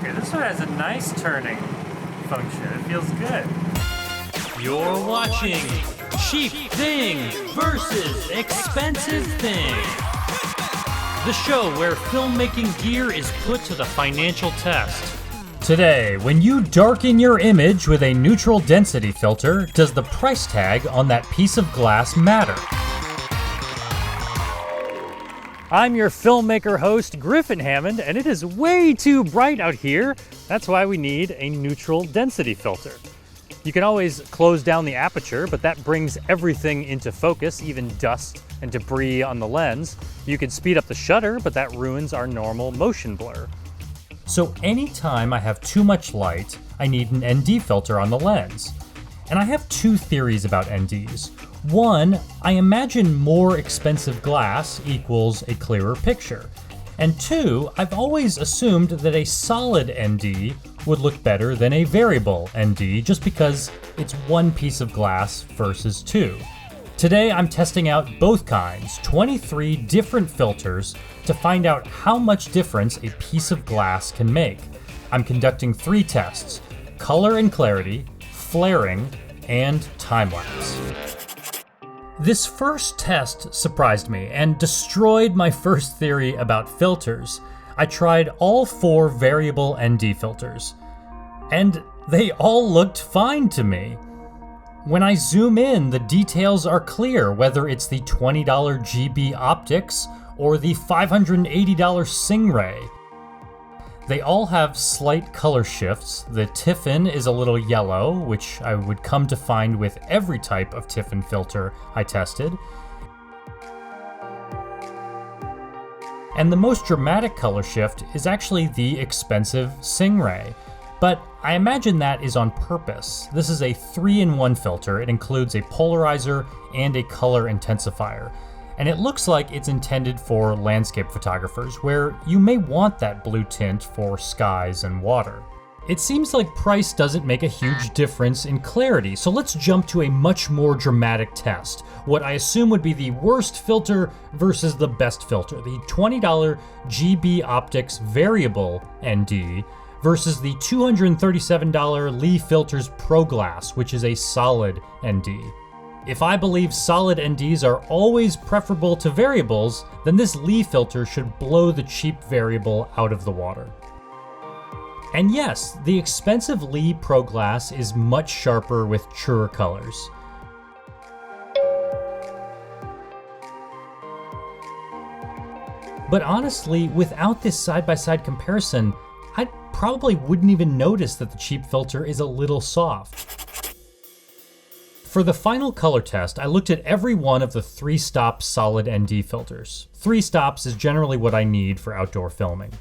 Okay, this one has a nice turning function. It feels good. You're watching Cheap Thing versus Expensive Thing. The show where filmmaking gear is put to the financial test. Today, when you darken your image with a neutral density filter, does the price tag on that piece of glass matter? I'm your filmmaker host, Griffin Hammond, and it is way too bright out here. That's why we need a neutral density filter. You can always close down the aperture, but that brings everything into focus, even dust and debris on the lens. You can speed up the shutter, but that ruins our normal motion blur. So anytime I have too much light, I need an ND filter on the lens. And I have two theories about NDs. One, I imagine more expensive glass equals a clearer picture. And two, I've always assumed that a solid ND would look better than a variable ND just because it's one piece of glass versus two. Today I'm testing out both kinds, 23 different filters, to find out how much difference a piece of glass can make. I'm conducting 3 tests: color and clarity, flaring, and time-lapse. This first test surprised me and destroyed my first theory about filters. I tried all 4 variable ND filters, and they all looked fine to me. When I zoom in, the details are clear, whether it's the $20 GB optics or the $580 singh-ray. They all have slight color shifts. The Tiffen is a little yellow, which I would come to find with every type of Tiffen filter I tested. And the most dramatic color shift is actually the expensive singh-ray. But I imagine that is on purpose. This is a 3-in-1 filter. It includes a polarizer and a color intensifier. And it looks like it's intended for landscape photographers, where you may want that blue tint for skies and water. It seems like price doesn't make a huge difference in clarity, so let's jump to a much more dramatic test. What I assume would be the worst filter versus the best filter, the $20 GB Optics Variable ND versus the $237 Lee Filters PROGLASS, which is a solid ND. If I believe solid NDs are always preferable to variables, then this Lee filter should blow the cheap variable out of the water. And yes, the expensive Lee PROGLASS is much sharper with truer colors. But honestly, without this side-by-side comparison, I probably wouldn't even notice that the cheap filter is a little soft. For the final color test, I looked at every one of the 3-stop solid ND filters. 3 stops is generally what I need for outdoor filming.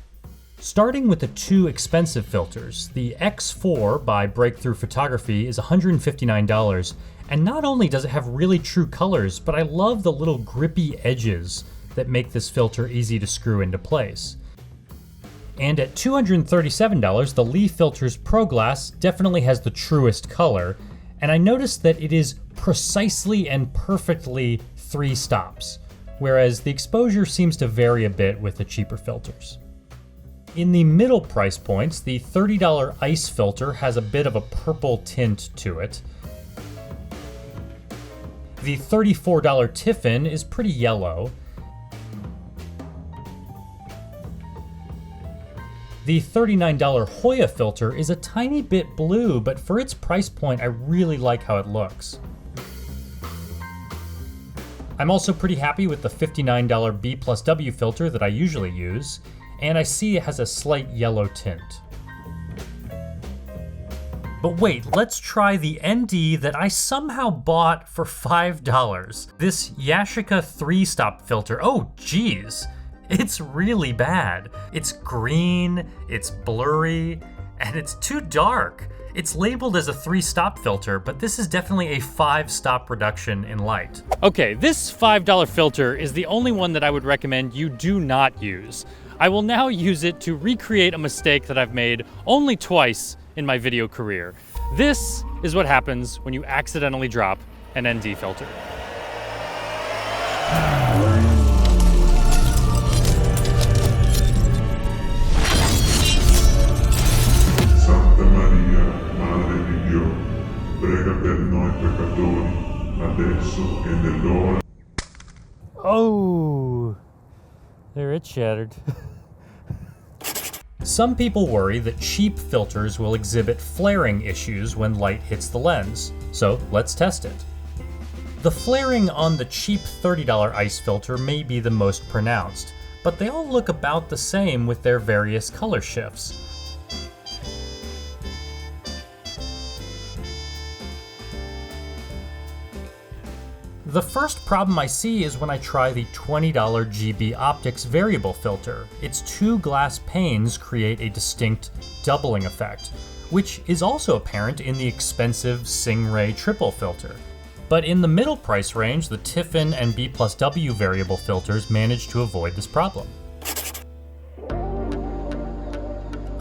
Starting with the 2 expensive filters, the X4 by Breakthrough Photography is $159, and not only does it have really true colors, but I love the little grippy edges that make this filter easy to screw into place. And at $237, the Lee Filters PROGLASS definitely has the truest color, and I noticed that it is precisely and perfectly 3 stops, whereas the exposure seems to vary a bit with the cheaper filters. In the middle price points, the $30 Ice filter has a bit of a purple tint to it. The $34 Tiffen is pretty yellow. The $39 Hoya filter is a tiny bit blue, but for its price point, I really like how it looks. I'm also pretty happy with the $59 B+W filter that I usually use, and I see it has a slight yellow tint. But wait, let's try the ND that I somehow bought for $5. This Yashica 3-stop filter. Oh geez, it's really bad. It's green, it's blurry, and it's too dark. It's labeled as a 3-stop filter, but this is definitely a 5-stop reduction in light. Okay, this $5 filter is the only one that I would recommend you do not use. I will now use it to recreate a mistake that I've made only twice in my video career. This is what happens when you accidentally drop an ND filter. peccatori, adesso e nell'ora. Oh, there it shattered. Some people worry that cheap filters will exhibit flaring issues when light hits the lens, so let's test it. The flaring on the cheap $30 ice filter may be the most pronounced, but they all look about the same with their various color shifts. The first problem I see is when I try the $20 GB Optics variable filter. Its two glass panes create a distinct doubling effect, which is also apparent in the expensive singh-ray triple filter. But in the middle price range, the Tiffen and B+W variable filters manage to avoid this problem.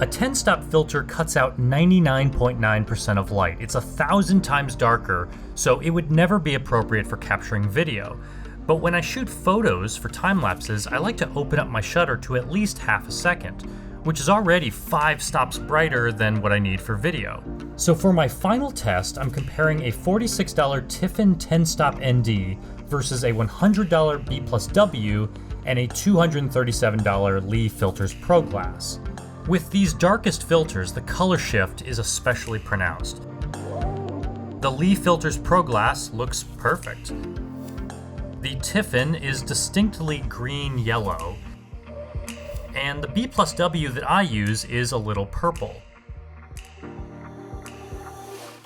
A 10-stop filter cuts out 99.9% of light. It's 1,000 times darker, so it would never be appropriate for capturing video. But when I shoot photos for time lapses, I like to open up my shutter to at least half a second, which is already 5 stops brighter than what I need for video. So for my final test, I'm comparing a $46 Tiffen 10-stop ND versus a $100 B+W and a $237 Lee Filters PROGLASS. With these darkest filters, the color shift is especially pronounced. The Lee Filters PROGLASS looks perfect. The Tiffen is distinctly green-yellow, and the B+W that I use is a little purple.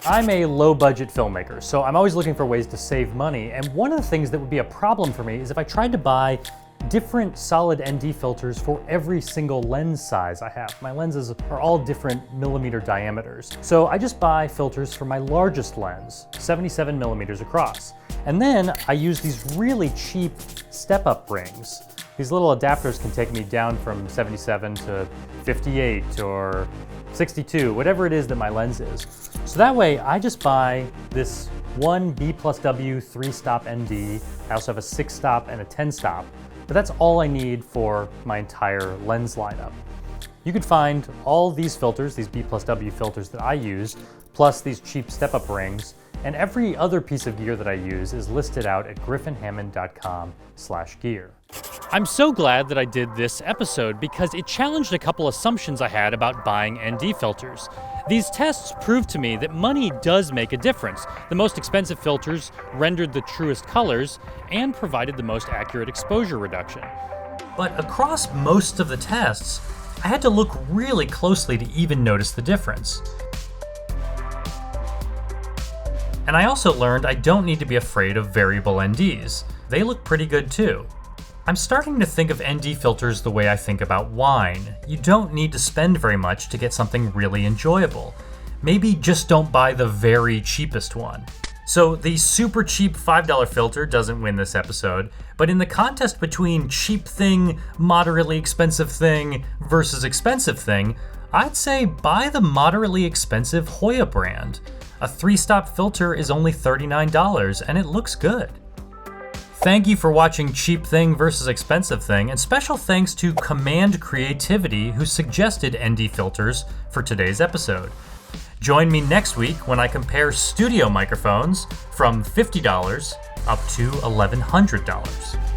I'm a low-budget filmmaker, so I'm always looking for ways to save money, and one of the things that would be a problem for me is if I tried to buy different solid ND filters for every single lens size I have. My lenses are all different millimeter diameters. So I just buy filters for my largest lens, 77 millimeters across. And then I use these really cheap step-up rings. These little adapters can take me down from 77 to 58 or 62, whatever it is that my lens is. So that way I just buy this one B+W 3-stop ND. I also have a 6-stop and a 10-stop. But that's all I need for my entire lens lineup. You could find all these filters, these B+W filters that I use, plus these cheap step-up rings, and every other piece of gear that I use is listed out at griffinhammond.com/gear. I'm so glad that I did this episode because it challenged a couple assumptions I had about buying ND filters. These tests proved to me that money does make a difference. The most expensive filters rendered the truest colors and provided the most accurate exposure reduction. But across most of the tests, I had to look really closely to even notice the difference. And I also learned I don't need to be afraid of variable NDs. They look pretty good too. I'm starting to think of ND filters the way I think about wine. You don't need to spend very much to get something really enjoyable. Maybe just don't buy the very cheapest one. So the super cheap $5 filter doesn't win this episode, but in the contest between cheap thing, moderately expensive thing versus expensive thing, I'd say buy the moderately expensive Hoya brand. A 3-stop filter is only $39 and it looks good. Thank you for watching Cheap Thing versus Expensive Thing, and special thanks to Command Creativity who suggested ND filters for today's episode. Join me next week when I compare studio microphones from $50 up to $1,100.